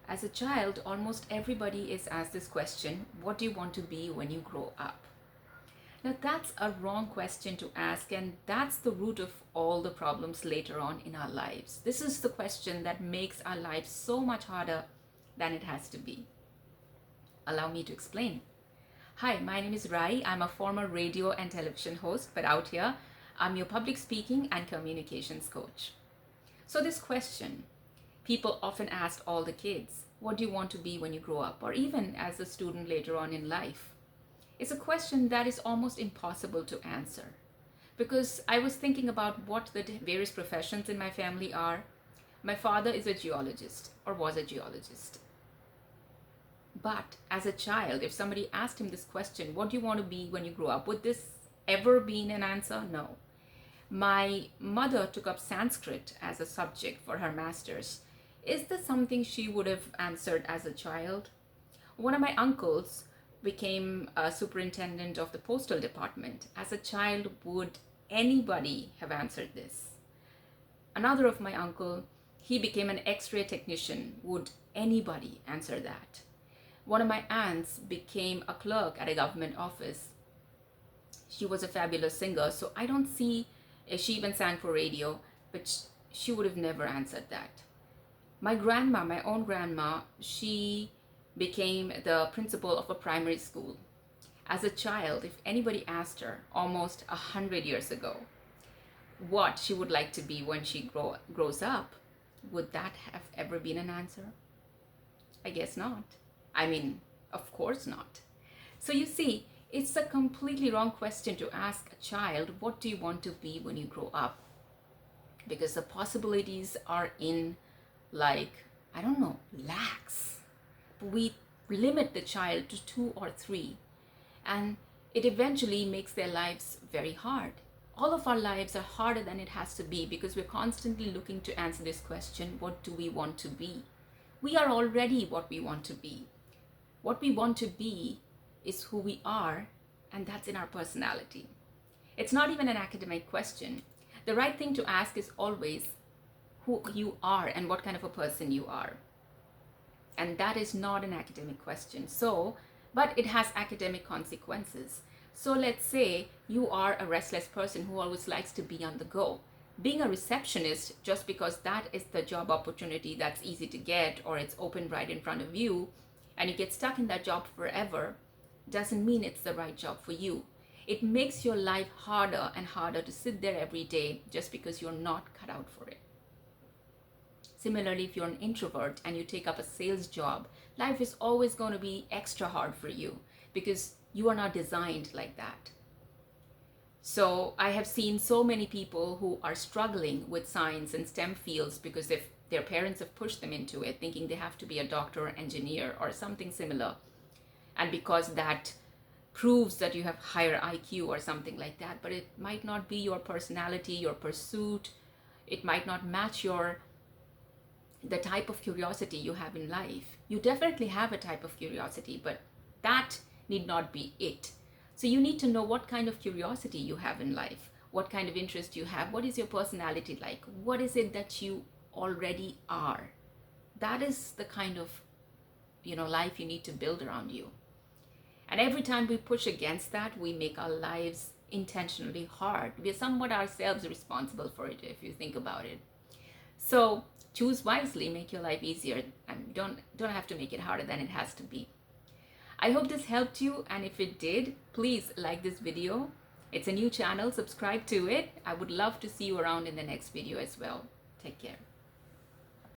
As a child, almost everybody is asked this question: what do you want to be when you grow up? Now, that's a wrong question to ask, and that's the root of all the problems later on in our lives. This is the question that makes our lives so much harder than it has to be. Allow me to explain. Hi, my name is Rai. I'm a former radio and television host, but out here, I'm your public speaking and communications coach. So, this question, people often ask all the kids, what do you want to be when you grow up? Or even as a student later on in life. It's a question that is almost impossible to answer. Because I was thinking about what the various professions in my family are. My father is a geologist, or was a geologist. But as a child, if somebody asked him this question, what do you want to be when you grow up? Would this ever be an answer? No. My mother took up Sanskrit as a subject for her master's. Is this something she would have answered as a child? One of my uncles became a superintendent of the postal department. As a child, would anybody have answered this? Another of my uncle, he became an X-ray technician. Would anybody answer that? One of my aunts became a clerk at a government office. She was a fabulous singer, so I don't see if she even sang for radio, but she would have never answered that. My grandma, my own grandma, she became the principal of a primary school. As a child, if anybody asked her almost 100 years ago what she would like to be when she grows up, would that have ever been an answer? I guess not. I mean, of course not. So you see, it's a completely wrong question to ask a child, what do you want to be when you grow up? Because the possibilities are in, like, I don't know, lakhs. We limit the child to 2 or 3, and it eventually makes their lives very hard. All of our lives are harder than it has to be because we're constantly looking to answer this question, what do we want to be? We are already what we want to be. What we want to be is who we are, and that's in our personality. It's not even an academic question. The right thing to ask is always who you are and what kind of a person you are. And that is not an academic question. But it has academic consequences. So let's say you are a restless person who always likes to be on the go. Being a receptionist, just because that is the job opportunity that's easy to get or it's open right in front of you, and you get stuck in that job forever, doesn't mean it's the right job for you. It makes your life harder and harder to sit there every day just because you're not cut out for it. Similarly, if you're an introvert and you take up a sales job, life is always going to be extra hard for you because you are not designed like that. So I have seen so many people who are struggling with science and STEM fields because if their parents have pushed them into it, thinking they have to be a doctor or engineer or something similar. And because that proves that you have higher IQ or something like that, but it might not be your personality, your pursuit. It might not match the type of curiosity you have in life. You definitely have a type of curiosity, but that need not be it. So you need to know what kind of curiosity you have in life, what kind of interest you have, what is your personality like, what is it that you already are. That is the kind of life you need to build around you. And every time we push against that, we make our lives intentionally hard. We are somewhat ourselves responsible for it if you think about it. So choose wisely, make your life easier, and don't have to make it harder than it has to be. I hope this helped you, and if it did, please like this video. It's a new channel, subscribe to it. I would love to see you around in the next video as well. Take care.